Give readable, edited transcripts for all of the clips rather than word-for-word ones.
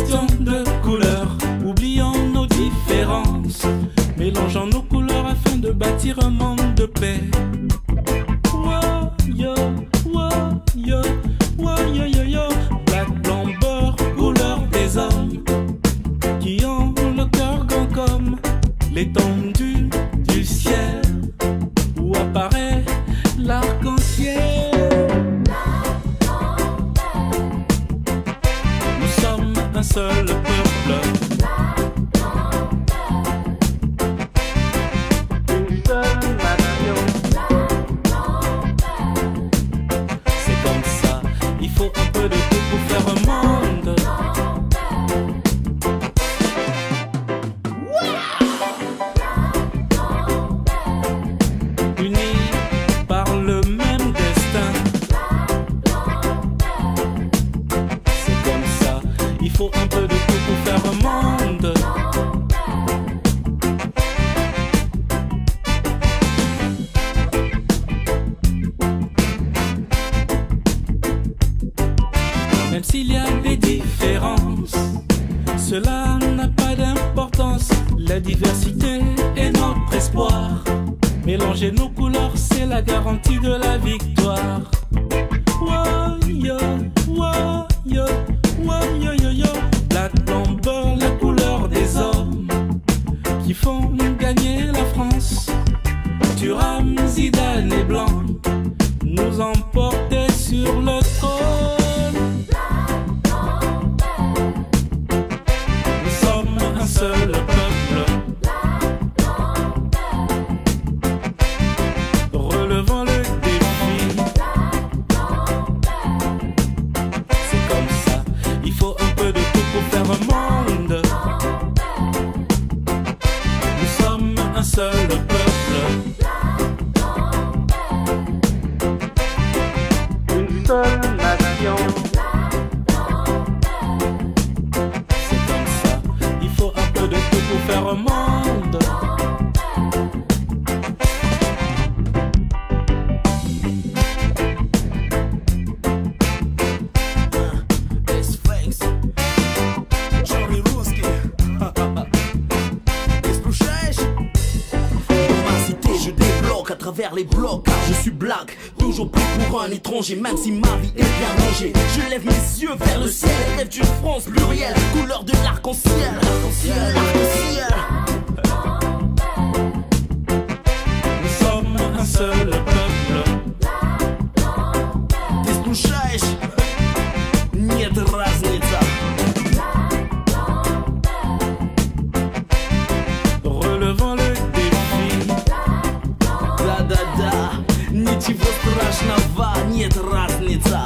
question de couleur. Oublions nos différences, mélangeons nos couleurs afin de bâtir un monde de paix. Yo, yo, yo, yo, yo. Black, blanc, beurre, couleur des hommes qui ont le cœur grand comme l'étendue du ciel où apparaît l'arc-en-ciel. Nous sommes un seul peuple, une seule nation. C'est comme ça, il faut un peu de tout pour faire un monde. Unis par le même destin. C'est comme ça, il faut un peu de tout pour faire un monde. Même s'il y a des différences, cela n'a pas d'importance. La diversité est notre espoir. Mélanger nos couleurs, c'est la garantie de la victoire. Yo, yo, yo, yo, yo, yo. Black, blanc, beurre, la couleur des hommes qui font gagner la France. Thuram, Zidane et Blanc nous emporter sur le trône. Nous sommes un seul peuple, relevant le défi. C'est comme ça, il faut un peu de tout pour faire un monde. Nous sommes un seul peuple, une seule nation. C'est comme ça, il faut un peu de tout pour faire un monde. À travers les blocs, car je suis black, toujours pris pour un étranger, même si ma vie est bien rangée. Je lève mes yeux vers le ciel, rêve d'une France plurielle, couleur de l'arc-en-ciel, l'arc-en-ciel. Nous sommes un seul peuple, Ты слушаешь? Нет разницы. relevant le défi. Да-да-да, ничего страшного, нет разницы.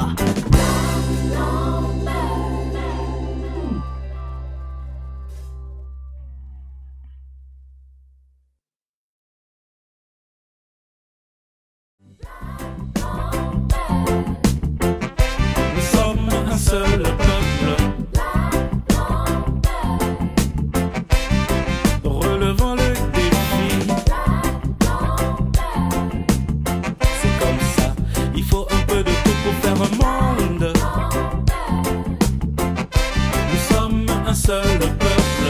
Nous sommes un seul peuple, relevant le défi. C'est comme ça, il faut un peu de tout pour faire un monde. Nous sommes un seul peuple,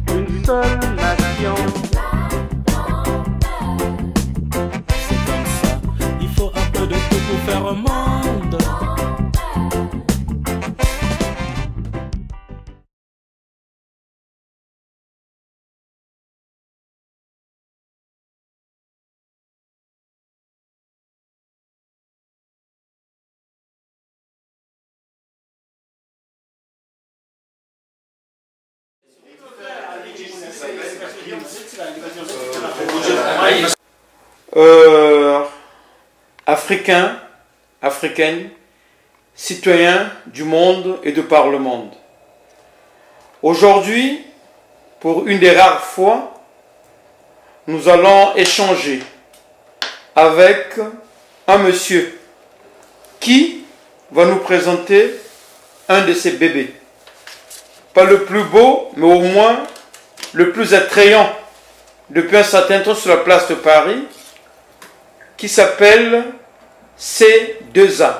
une seule nation. C'est comme ça, il faut un peu de tout pour faire un monde. Africains, Africaines, citoyens du monde et de par le monde. Aujourd'hui, pour une des rares fois, nous allons échanger avec un monsieur qui va nous présenter un de ses bébés. Pas le plus beau, mais au moins le plus attrayant depuis un certain temps sur la place de Paris, qui s'appelle C2A.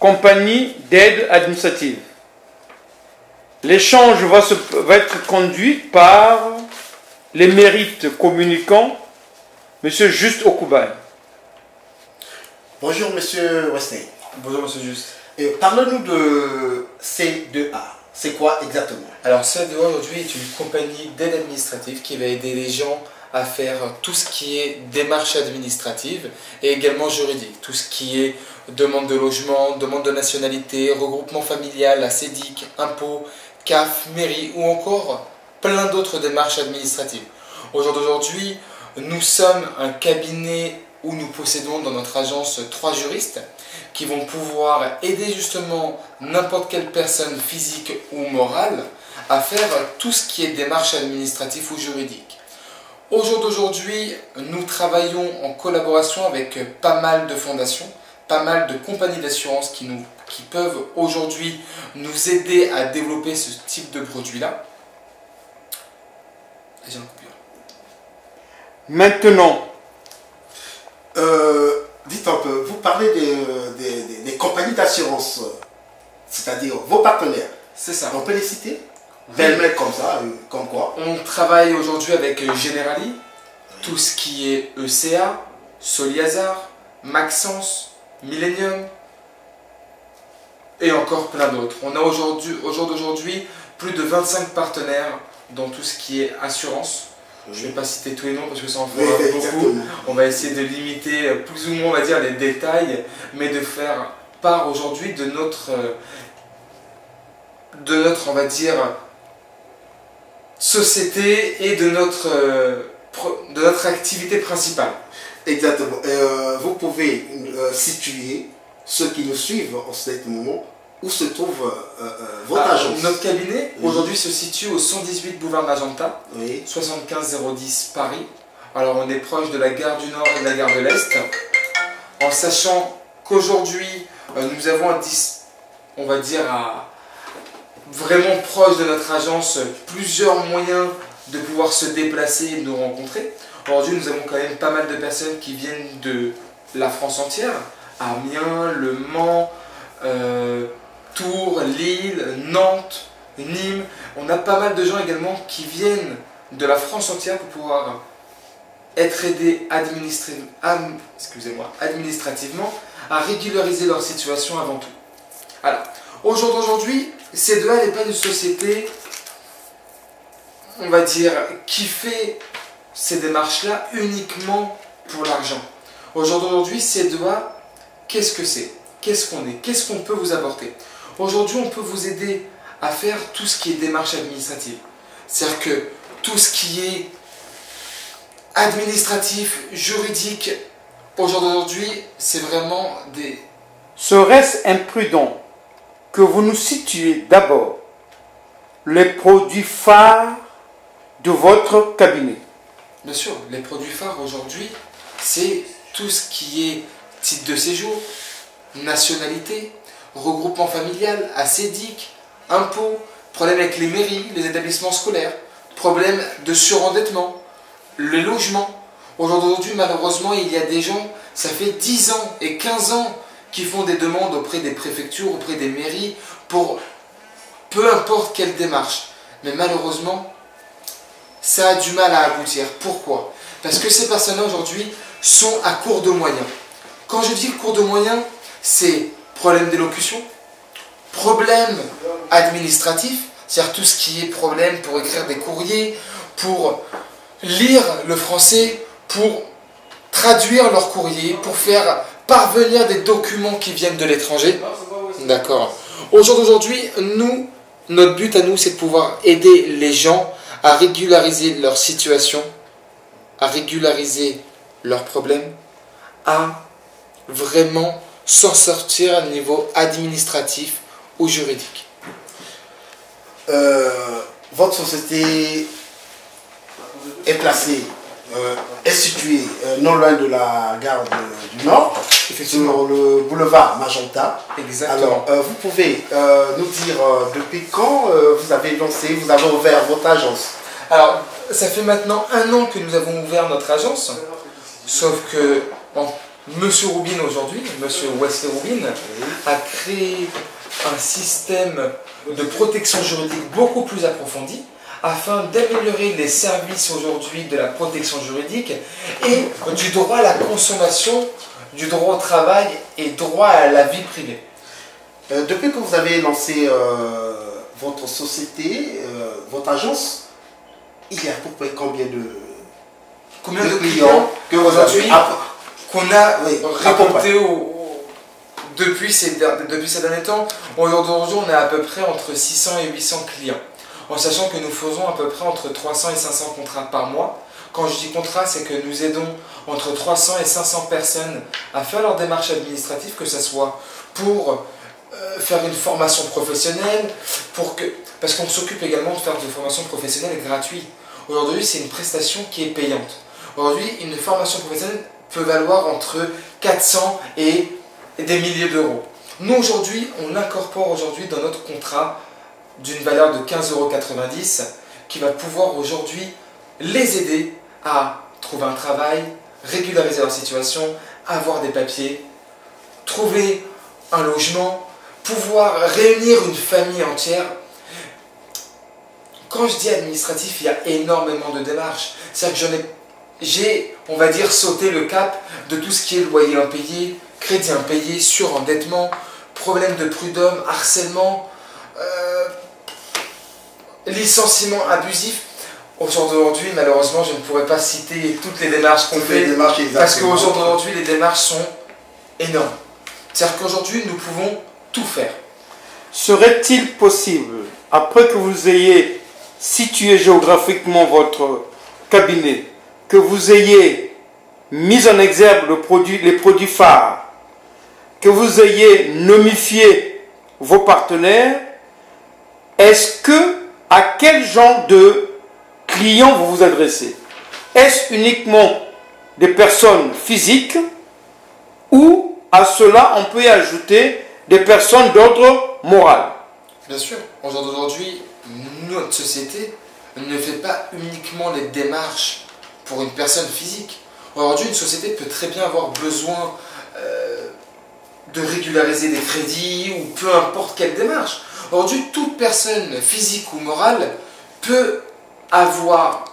compagnie d'aide administrative. L'échange va être conduit par les mérites communicants, M. Juste Okubai. Bonjour Monsieur Wesley. Bonjour Monsieur Juste. Parle-nous de C2A. C'est quoi exactement? Alors C2A aujourd'hui est une compagnie d'aide administrative qui va aider les gens à faire tout ce qui est démarche administrative et également juridique. Tout ce qui est demande de logement, demande de nationalité, regroupement familial, ACEDIC, impôts, CAF, mairie ou encore plein d'autres démarches administratives. Aujourd'hui, nous sommes un cabinet où nous possédons dans notre agence 3 juristes qui vont pouvoir aider justement n'importe quelle personne physique ou morale à faire tout ce qui est démarche administrative ou juridique. Au jour d'aujourd'hui, nous travaillons en collaboration avec pas mal de fondations, pas mal de compagnies d'assurance qui peuvent aujourd'hui nous aider à développer ce type de produit-là. Maintenant, dites un peu, vous parlez des compagnies d'assurance, c'est-à-dire vos partenaires. C'est ça. On peut les citer? Belle comme ça, comme quoi? On travaille aujourd'hui avec Generali, tout ce qui est ECA, Soliazar, Maxence, Millennium et encore plein d'autres. On a au jour d'aujourd'hui plus de 25 partenaires dans tout ce qui est assurance. Je ne vais pas citer tous les noms parce que ça en fera beaucoup. Exactement. On va essayer de limiter plus ou moins, on va dire, les détails, mais de faire part aujourd'hui de notre, on va dire, société et de notre activité principale. Exactement. Vous pouvez situer ceux qui nous suivent en ce moment où se trouve votre agence. Notre cabinet aujourd'hui se situe au 118 boulevard Magenta, Oui. 75 010 Paris. Alors on est proche de la gare du Nord et de la gare de l'Est, en sachant qu'aujourd'hui nous avons on va dire vraiment proche de notre agence plusieurs moyens de pouvoir se déplacer et de nous rencontrer. Aujourd'hui nous avons quand même pas mal de personnes qui viennent de la France entière, Amiens, Le Mans, Tours, Lille, Nantes, Nîmes. On a pas mal de gens également qui viennent de la France entière pour pouvoir être aidés administrativement à régulariser leur situation avant tout. Alors, au jour d'aujourd'hui, C2A n'est pas une société, on va dire, qui fait ces démarches-là uniquement pour l'argent. Au jour d'aujourd'hui, C2A, qu'est-ce que c'est? Qu'est-ce qu'on est? Qu'est-ce qu'on peut vous apporter? Aujourd'hui, on peut vous aider à faire tout ce qui est démarche administrative. C'est-à-dire que tout ce qui est administratif, juridique, aujourd'hui, c'est vraiment des... serait-ce imprudent que vous nous situiez d'abord les produits phares de votre cabinet? Bien sûr, les produits phares aujourd'hui, c'est tout ce qui est titre de séjour, nationalité, regroupement familial, ACEDIC, impôts, problème avec les mairies, les établissements scolaires, problème de surendettement, le logement. Aujourd'hui, malheureusement, il y a des gens, ça fait 10 ans et 15 ans qui font des demandes auprès des préfectures, auprès des mairies, pour peu importe quelle démarche. Mais malheureusement, ça a du mal à aboutir. Pourquoi? Parce que ces personnes-là aujourd'hui sont à court de moyens. Quand je dis court de moyens, c'est problème d'élocution, problème administratif, c'est-à-dire tout ce qui est problème pour écrire des courriers, pour lire le français, pour traduire leurs courriers, pour faire parvenir des documents qui viennent de l'étranger. D'accord. Au jour d'aujourd'hui, notre but à nous, c'est de pouvoir aider les gens à régulariser leur situation, à régulariser leurs problèmes, à vraiment s'en sortir à niveau administratif ou juridique. Votre société est placée, est située non loin de la gare du Nord, sur le boulevard Magenta. Exactement. Alors, vous pouvez nous dire depuis quand vous avez lancé, vous avez ouvert votre agence? Alors, ça fait maintenant 1 an que nous avons ouvert notre agence, sauf que Monsieur Roubine aujourd'hui, Monsieur Wesley Roubine, a créé un système de protection juridique beaucoup plus approfondi afin d'améliorer les services aujourd'hui de la protection juridique et du droit à la consommation, du droit au travail et droit à la vie privée. Depuis que vous avez lancé votre société, votre agence, il y a à peu près combien de clients que vous avez qu'on a récolté depuis ces derniers temps? Aujourd'hui, on est à peu près entre 600 et 800 clients, en sachant que nous faisons à peu près entre 300 et 500 contrats par mois. Quand je dis contrat, c'est que nous aidons entre 300 et 500 personnes à faire leur démarche administrative, que ce soit pour faire une formation professionnelle, parce qu'on s'occupe également de faire des formations professionnelles gratuites. Aujourd'hui, c'est une prestation qui est payante. Aujourd'hui, une formation professionnelle peut valoir entre 400 et des milliers d'euros. Nous, aujourd'hui, on l'incorpore aujourd'hui dans notre contrat d'une valeur de 15,90 € qui va pouvoir aujourd'hui les aider à trouver un travail, régulariser leur situation, avoir des papiers, trouver un logement, pouvoir réunir une famille entière. Quand je dis administratif, il y a énormément de démarches. C'est-à-dire que j'ai, on va dire, sauté le cap de tout ce qui est loyer impayé, crédit impayé, surendettement, problème de prud'homme, harcèlement, licenciement abusif. Aujourd'hui, malheureusement, je ne pourrais pas citer toutes les démarches qu'on fait, parce qu'aujourd'hui, les démarches sont énormes. C'est-à-dire qu'aujourd'hui, nous pouvons tout faire. Serait-il possible, après que vous ayez situé géographiquement votre cabinet, que vous ayez mis en exergue les produits phares, que vous ayez nomifié vos partenaires, à quel genre de clients vous vous adressez? Est-ce uniquement des personnes physiques ou à cela on peut y ajouter des personnes d'ordre moral? Bien sûr, aujourd'hui, notre société ne fait pas uniquement les démarches pour une personne physique. Aujourd'hui, une société peut très bien avoir besoin de régulariser des crédits ou peu importe quelle démarche. Aujourd'hui, toute personne physique ou morale peut avoir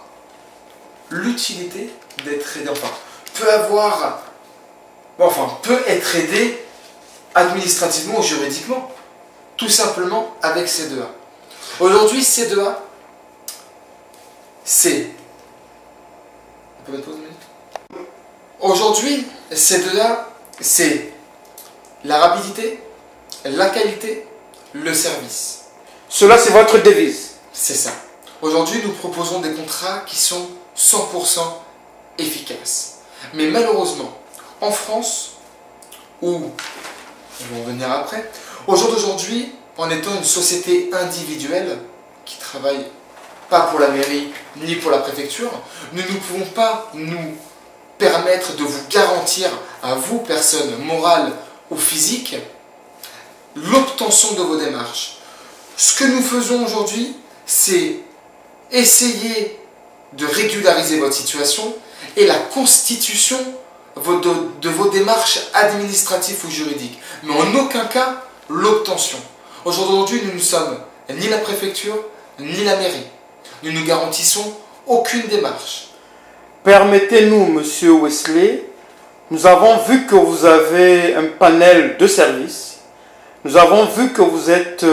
l'utilité d'être aidée, peut être aidée administrativement ou juridiquement, tout simplement avec C2A. Aujourd'hui, C2A, c'est... On peut mettre pause une minute ? Aujourd'hui, C2A, c'est la rapidité, la qualité, le service. Cela, c'est votre devise. C'est ça. Aujourd'hui, nous proposons des contrats qui sont 100% efficaces. Mais malheureusement, en France, où, on va en venir après, au jour d'aujourd'hui, en étant une société individuelle qui travaille pas pour la mairie ni pour la préfecture, nous ne pouvons pas nous permettre de vous garantir à vous, personnes morales ou physiques, l'obtention de vos démarches. Ce que nous faisons aujourd'hui, c'est essayer de régulariser votre situation et la constitution de vos démarches administratives ou juridiques, mais en aucun cas l'obtention. Aujourd'hui, nous ne sommes ni la préfecture ni la mairie. Nous ne garantissons aucune démarche. Permettez-nous, Monsieur Wesley, nous avons vu que vous avez un panel de services. Nous avons vu que vous êtes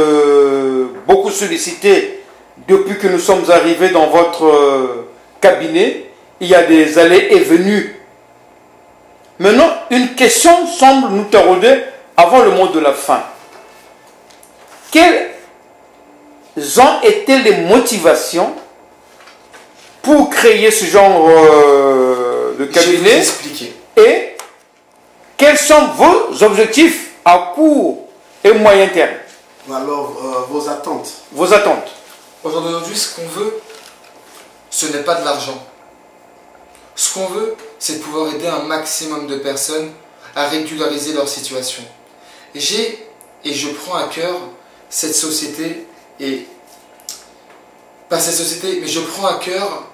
beaucoup sollicité depuis que nous sommes arrivés dans votre cabinet. Il y a des allées et venues. Maintenant, une question semble nous tarauder avant le mot de la fin. Quelles ont été les motivations pour créer ce genre de cabinet? Je vais vous expliquer. Et quels sont vos objectifs à court et moyen terme? Alors, vos attentes. Vos attentes. Aujourd'hui, ce qu'on veut, ce n'est pas de l'argent. Ce qu'on veut, c'est pouvoir aider un maximum de personnes à régulariser leur situation. Et je prends à cœur cette société, et pas cette société, mais je prends à cœur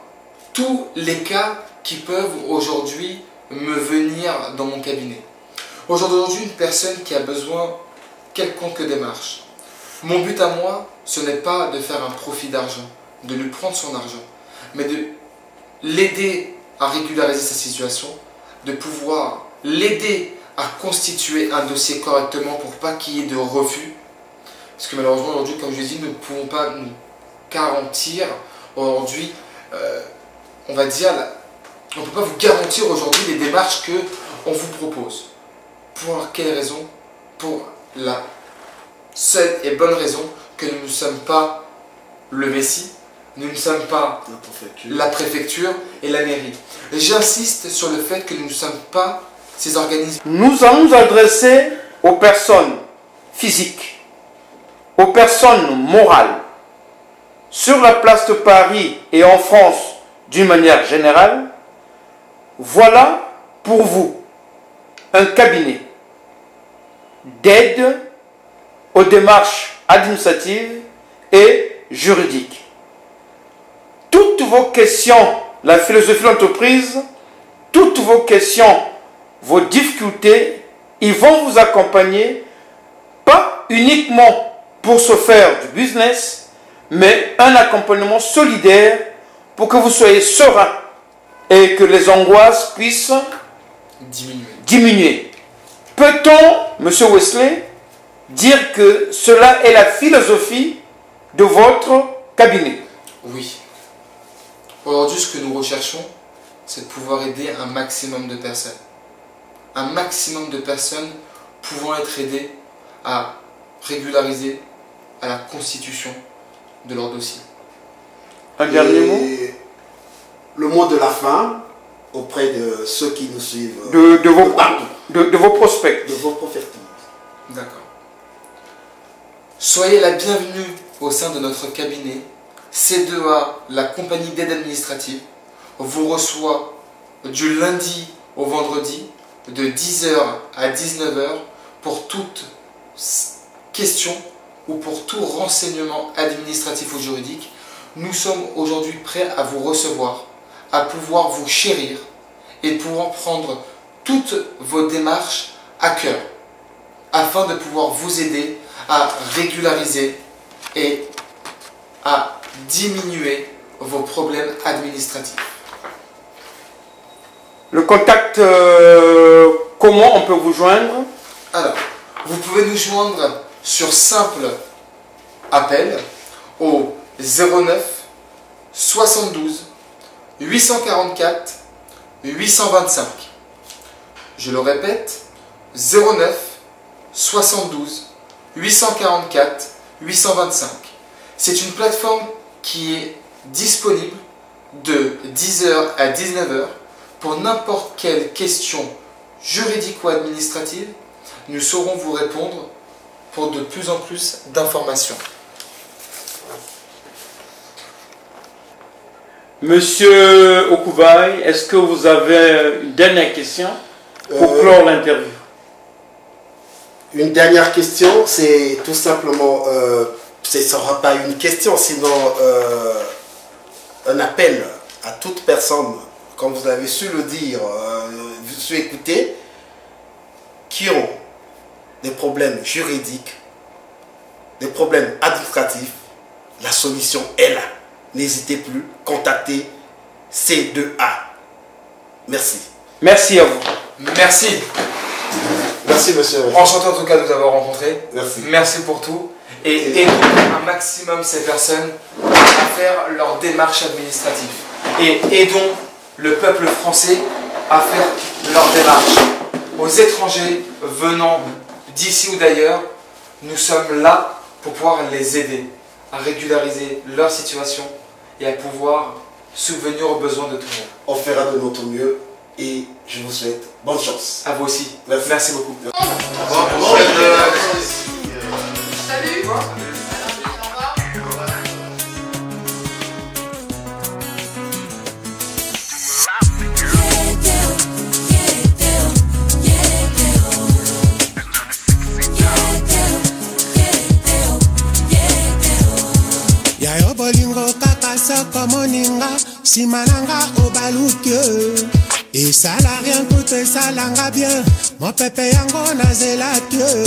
tous les cas qui peuvent aujourd'hui me venir dans mon cabinet. Aujourd'hui, une personne qui a besoin quelconque démarche. Mon but à moi, ce n'est pas de faire un profit d'argent, de lui prendre son argent, mais de l'aider à régulariser sa situation, de pouvoir l'aider à constituer un dossier correctement pour pas qu'il y ait de refus. Parce que malheureusement aujourd'hui, comme je l'ai dit, nous ne pouvons pas nous garantir aujourd'hui, on va dire, on ne peut pas vous garantir aujourd'hui les démarches qu'on vous propose. Pour quelle raison? Pour la seule et bonne raison que nous ne sommes pas le Messie, nous ne sommes pas la préfecture et la mairie. J'insiste sur le fait que nous ne sommes pas ces organismes. Nous allons nous adresser aux personnes physiques, aux personnes morales, sur la place de Paris et en France d'une manière générale. Voilà pour vous un cabinet d'aide aux démarches administratives et juridiques. Toutes vos questions, la philosophie de l'entreprise, toutes vos questions, vos difficultés, ils vont vous accompagner, pas uniquement pour se faire du business, mais un accompagnement solidaire pour que vous soyez serein et que les angoisses puissent diminuer. Peut-on, M. Wesley, dire que cela est la philosophie de votre cabinet? Oui. Aujourd'hui, ce que nous recherchons, c'est de pouvoir aider un maximum de personnes. Un maximum de personnes pouvant être aidées à régulariser à la constitution de leur dossier. Un dernier mot? Le mot de la fin auprès de ceux qui nous suivent. De vos prospects. De vos prospects. D'accord. Soyez la bienvenue au sein de notre cabinet. C2A, la compagnie d'aide administrative, vous reçoit du lundi au vendredi de 10h à 19h pour toute question ou pour tout renseignement administratif ou juridique. Nous sommes aujourd'hui prêts à vous recevoir, à pouvoir vous chérir et pouvoir prendre toutes vos démarches à cœur afin de pouvoir vous aider à régulariser et à diminuer vos problèmes administratifs. Le contact, comment on peut vous joindre? Alors, vous pouvez nous joindre sur simple appel au 09 72 844 825. Je le répète, 09 72 844 825. C'est une plateforme qui est disponible de 10h à 19h pour n'importe quelle question juridique ou administrative. Nous saurons vous répondre pour de plus en plus d'informations. Monsieur Okubai, est-ce que vous avez une dernière question pour clore l'interview? Une dernière question, c'est tout simplement, ce ne sera pas une question, sinon un appel à toute personne, comme vous avez su le dire, su écouter, qui ont des problèmes juridiques, des problèmes administratifs. La solution est là. N'hésitez plus, contactez C2A. Merci. Merci à vous. Merci. Merci, monsieur. Enchanté en tout cas de vous avoir rencontré. Merci. Merci pour tout. Et aidons un maximum ces personnes à faire leur démarche administrative. Et aidons le peuple français à faire leur démarche. Aux étrangers venant d'ici ou d'ailleurs, nous sommes là pour pouvoir les aider à régulariser leur situation et à pouvoir subvenir aux besoins de tout le monde. On fera de notre mieux et je vous souhaite bonne chance. À vous aussi. Merci. Merci beaucoup. Salut. Yayo bolingo kaka soko moninga simananga obaluke Et ça la rien coûte, ça l'anga bien. Mon pépé yango na zélateux.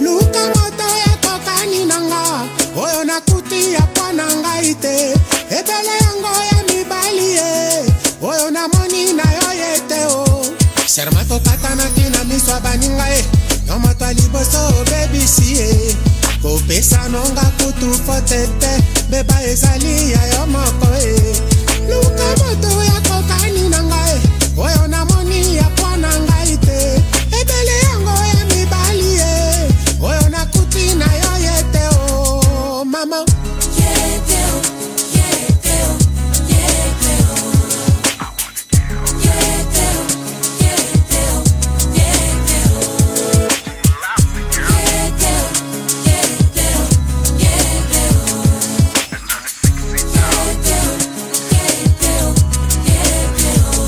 Luka moto ya kokani nanga. Oyo na kuti ya pananga ite. Ebele yango ya mibali e. Oyo na moni na yo yete o. Sermato katana kina miswa baninga e. Yomato liboso baby si e. Kopesa nonga kutu fotete. Beba ezali ya yomoko e. Luka moto ya kokani nanga e. Oyo na moni ya pananga ite. Ebele yango ya mibali e. Oyo na kuti na yo yete o. Mama yete o, yete o, yete o. Yete o, yete o, yete o. Yete o, yete o, yete o.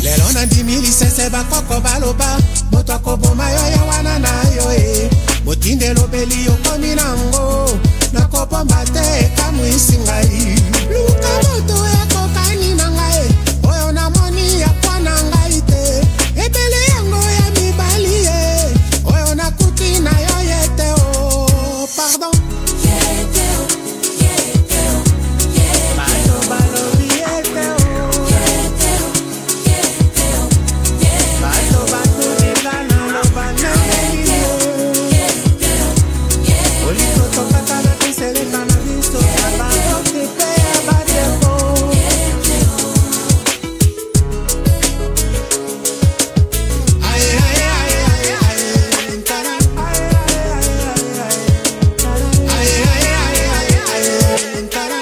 Lelo na ndimili sese bakoko baloba. Moto akoboma yo ya wana na yo e. Motinde lobeli yo komi nango. Nakobomba te kamwisi ngai. Luka moto ya kokani na ngai. Oyo na moni ya kwana ngai te. Ebele yango ya mibali e. Oyo na kuti na yo yete o. Pardon. Yete o, yete o, yete o. Balo balobi yete o. Yete o, yete o, yete o. Balo batulila na lobana yete o. Yete o, yete o. Olito tokata na kiseleka na biso. Abalo tepe abateko. Yete o. Aye aye aye aye aye. Nkara. Aye aye aye aye aye. Aye aye aye aye aye. Nkara.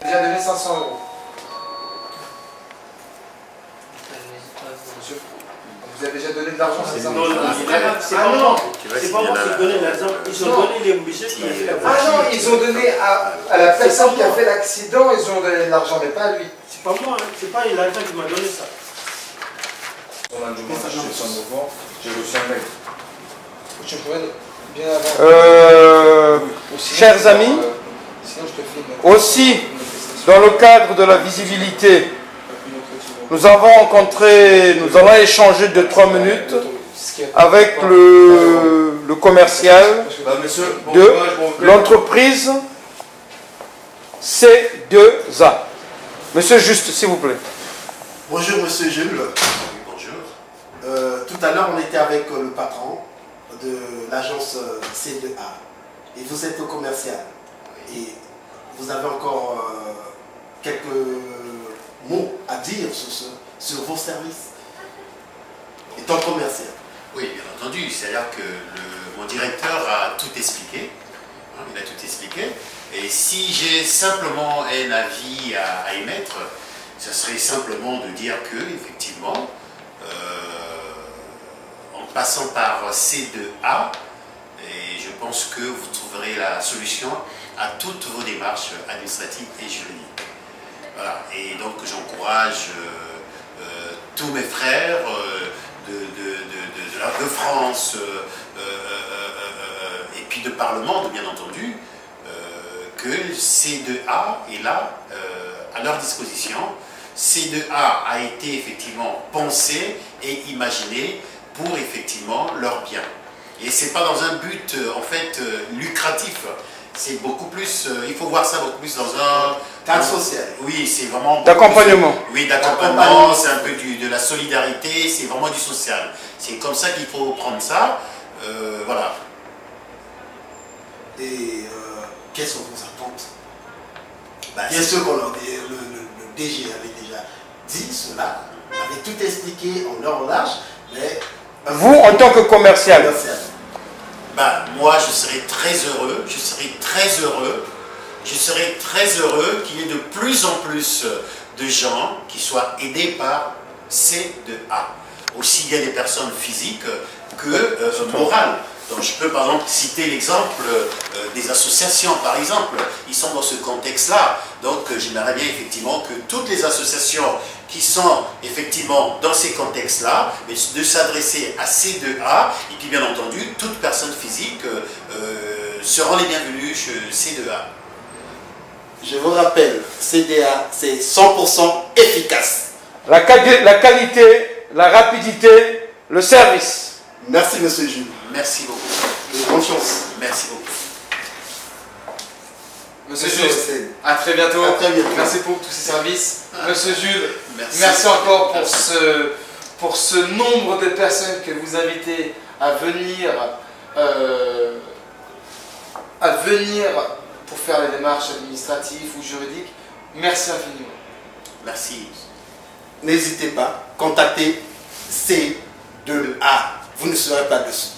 Déjà donné 500 €. Monsieur, vous avez déjà donné de l'argent, c'est ça? Non, c'est pas moi. C'est pas moi qui ai donné l'argent. Ils ont donné les monsieur qui a fait la voiture. Ah non, ils ont donné à la personne qui a fait l'accident, ils ont donné de l'argent, mais pas à lui. C'est pas moi, hein. C'est pas l'argent qui m'a donné ça. On a demandé chez son mouvement, j'ai reçu un mail. Tu pourrais bien avant. Chers amis, Sinon, je te fais une aussi dans le cadre de la visibilité, nous allons échanger de 3 minutes avec le commercial de l'entreprise C2A. Monsieur Juste, s'il vous plaît. Bonjour Monsieur Jules. Bonjour. Tout à l'heure, on était avec le patron de l'agence C2A. Et vous êtes le commercial. Et vous avez encore quelques mots à dire sur vos services étant commercial. Oui, bien entendu. C'est-à-dire que mon directeur a tout expliqué. Hein, il a tout expliqué. Et si j'ai simplement un avis à émettre, ce serait simplement de dire que, effectivement, en passant par C2A, et je pense que vous trouverez la solution à toutes vos démarches administratives et juridiques. Voilà. Et donc j'encourage tous mes frères de France et puis de par le monde, bien entendu, que C2A est là, à leur disposition. C2A a été effectivement pensé et imaginé pour effectivement leur bien. Et c'est pas dans un but en fait lucratif. C'est beaucoup plus, il faut voir ça beaucoup plus dans un cadre social. Oui, c'est vraiment d'accompagnement. Oui, d'accompagnement, c'est un peu de la solidarité, c'est vraiment du social. C'est comme ça qu'il faut prendre ça. Voilà. Et quelles sont vos attentes? Bien sûr qu'on le DG avait déjà dit cela, avait tout expliqué en long large, mais... Vous, en tant que commercial, moi, je serais très heureux qu'il y ait de plus en plus de gens qui soient aidés par C2A. Aussi bien des personnes physiques que morales. Donc je peux par exemple citer l'exemple des associations, par exemple. Ils sont dans ce contexte-là. Donc j'aimerais bien effectivement que toutes les associations qui sont effectivement dans ces contextes-là, de s'adresser à C2A, et puis bien entendu, toute personne physique seront les bienvenus chez C2A. Je vous rappelle, C2A, c'est 100% efficace. La qualité, la rapidité, le service. Merci, monsieur Jules. Merci beaucoup. Et bonne chance. Merci beaucoup. Monsieur Jules, à très bientôt. À très bientôt. Merci pour tous ces services. Monsieur Jules, merci encore pour ce nombre de personnes que vous invitez à venir pour faire les démarches administratives ou juridiques. Merci infiniment. Merci. N'hésitez pas, contactez C2A. Vous ne serez pas dessus.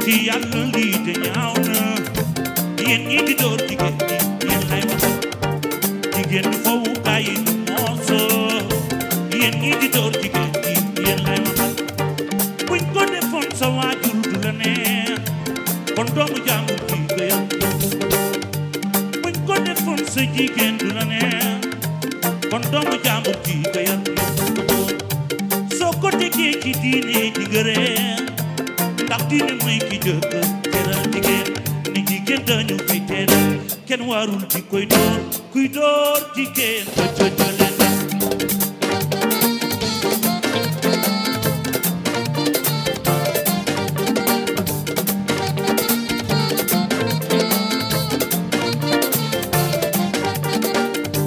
Yàlla lii de ñaaw na yéen ñi di door jigéen ñi yéen lay wax jigéen foofu kaay yi mooso yéen ñi di door jigéen ñi yéen lay wax buñ ko defoon sa waajur du la neex kon doomu jàmbur ji nga yam buñ ko defoon sa jigéen du la neex kon doomu jàmbur ji nga yam soo ko tegee ci diine ji nga reer ndax diine mooy ki jëkk teral jigéen ni jigéen dañu koy teral kenn warul di koy door kuy door jigéen ba jëjële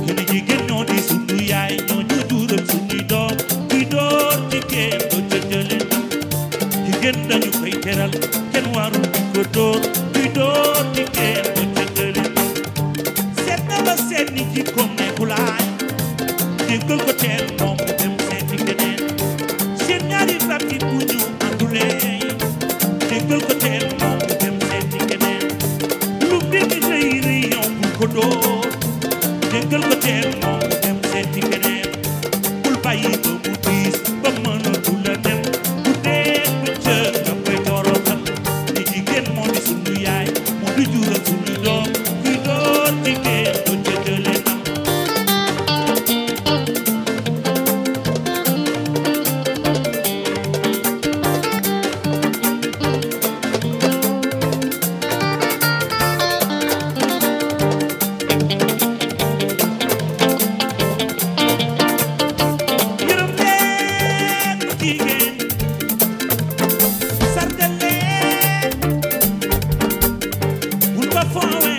yéen jigéen ñoo di sunu yaay ñoo ñu jural sunuy doom kuy door jigéen ba jëjële jigéen dañu koy teral kenn warul di ko door kuy door jigéen ba jëjële seet na ba seet ni jikkoom nekkulaay déggal ko teel moom mu dem seeti keneen seen ñaari rakki bu ñu àndulee déggal ko teel moom mu dem seeti keneen lu mbir mi rëy rëy yow bul ko door déggal ko teel moom mu dem seeti keneen bul bàyyi ba mu diis ba mënatu la dem bu dee bëccëg nga koy toroxal ni jigéen moo di sunu yaay moo di jural sunu doom kuy door jigéen doo jëjële nam yërëm leen jigéen sargal leen bul ko foowe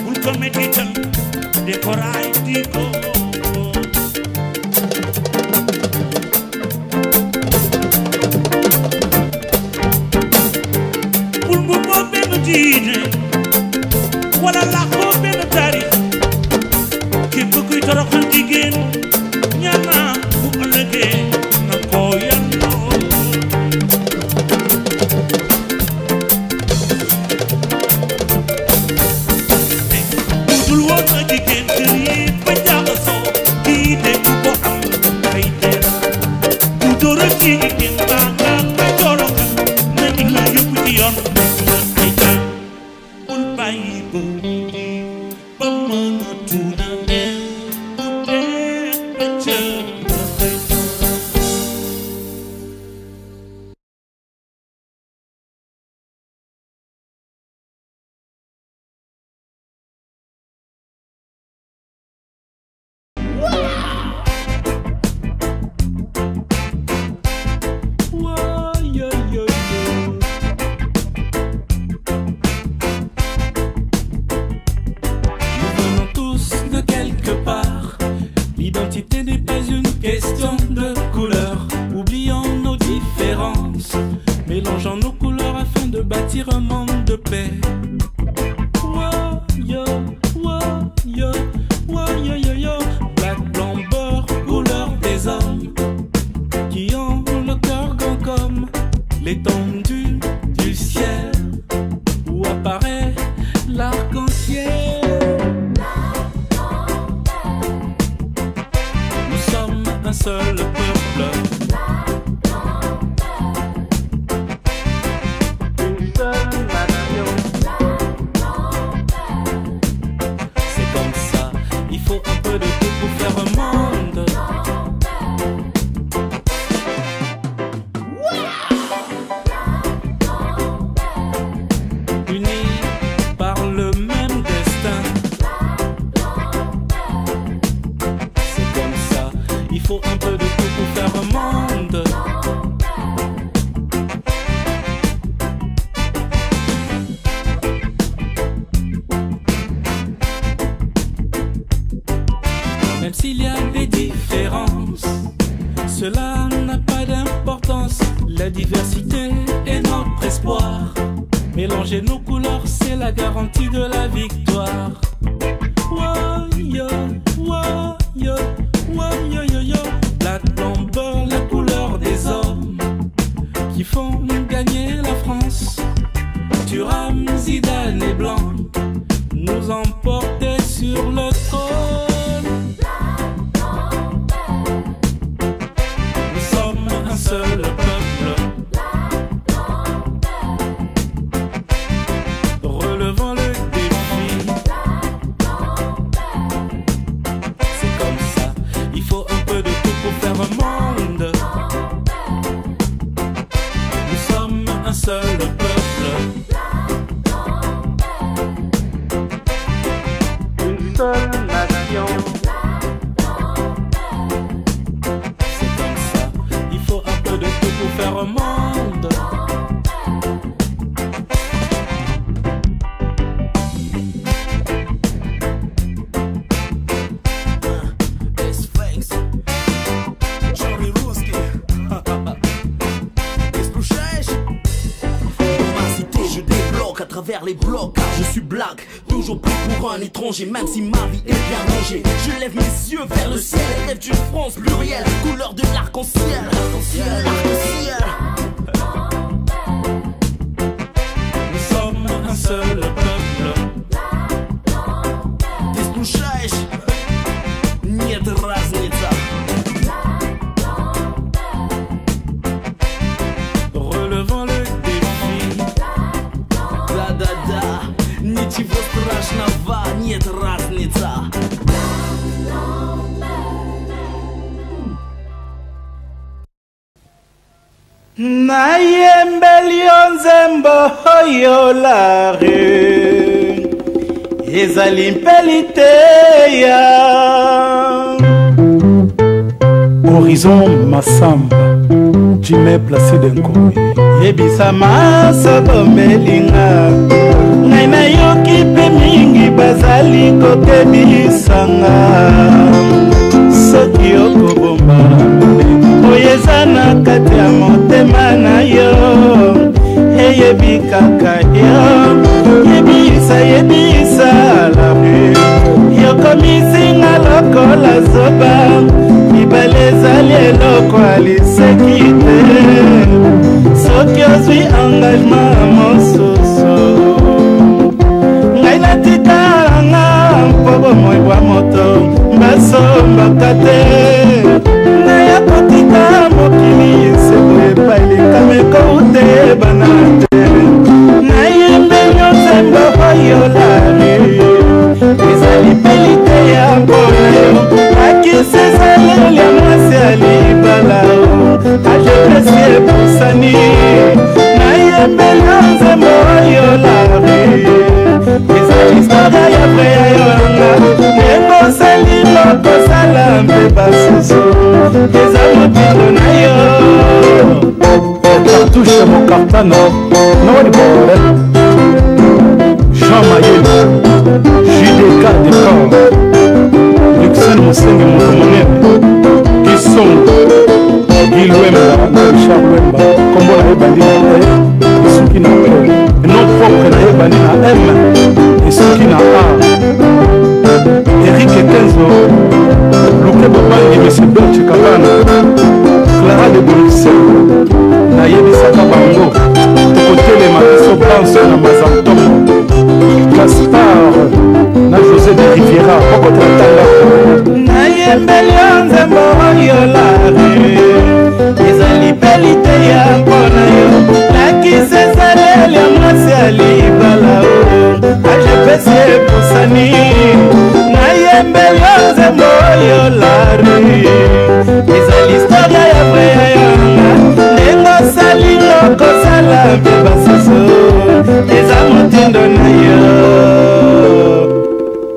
bul ko mettital de ko raay di ko bul bu boo benn diine wala làqoo benn taarix képp kuy toroxal jigéen ñaan naa bu ëllëgee na ko yàlloo budul woon L'identité n'est pas une question de couleur. Oublions nos différences, mélangeons nos couleurs afin de bâtir un monde de paix. Black, blanc, beurre, couleur des hommes qui ont le cœur grand comme l'étendue du ciel où apparaît l'arc-en-ciel. Nous sommes un seul peuple, une seule nation. C'est comme ça, il faut un peu de tout pour faire un monde. Unis par le même destin. C'est comme ça, il faut un peu de tout pour faire un monde. Même s'il y a des différences, cela n'a pas d'importance. La diversité est notre espoir. Mélanger nos couleurs, c'est la garantie de la victoire. Black, blanc, beurre, la couleur des hommes qui font gagner la France. Thuram, Zidane et Blanc nous emportaient sur le trône. Nous sommes un seul peuple, relevant le défi. C'est comme ça, il faut un peu de tout pour faire un monde. Nous sommes un seul peuple, une seule nation. C'est comme ça, il faut un peu de tout pour faire un monde. À travers les blocs, car je suis black, toujours pris pour un étranger, même si ma vie est bien rangée. Je lève mes yeux vers le ciel, rêve d'une France plurielle, couleur de l'arc-en-ciel. Nous sommes un seul peuple. Ты слушаешь? Нет разницы. Relevant le défi. Да-да-да, ничего страшного, нет разницы. Nayembeli nzembo oyo la rue ezali mpeli te ya Horizon Massamba Jimé Placide Nkoyi yebisa maso bomelinga ngai nayoki mpe mingi bazali kokebisanga soki okobomba oyo eza na kati ya motema na yo eyebi kaka yo yebisa la rue yokomisinga lokola zoba mibale ezali eloko aliseki te soki ozwi engagement mosusu ngai natikanga mpo bomoi bwa moto basombaka te naya kotika mokili seboye eza motindo na yo cartouche mokartana nawani bore Jean Mayeli JDK Décor Luxen Mosenge moto monene Kisongo Guy Lwemba na Richard Lwemba kombo na yebandi na E esuki na E non propre na yebandi na M esuki na A Eric Kenzo Luke Bobangi Monsieur Dolce Cabana Clara de Bruxelles na yebisaka bango tokotelema biso banso na mazantomo Gaspard na José de Riviera okotratanga nayembeli nzembo oyo lare ezali pelite ya mpona yo lakisi ezaleli ya mwasi ya libala o agepesi ebusani nayembeli nzembo oyo lare ezali historia ya vre ya yonga ndenge osalinga okosala mpe basusu eza motindo na yo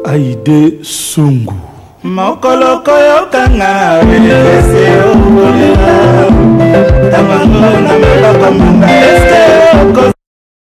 Aide Sungu mokolo koyokanga ese okolela tamango na mabaka manga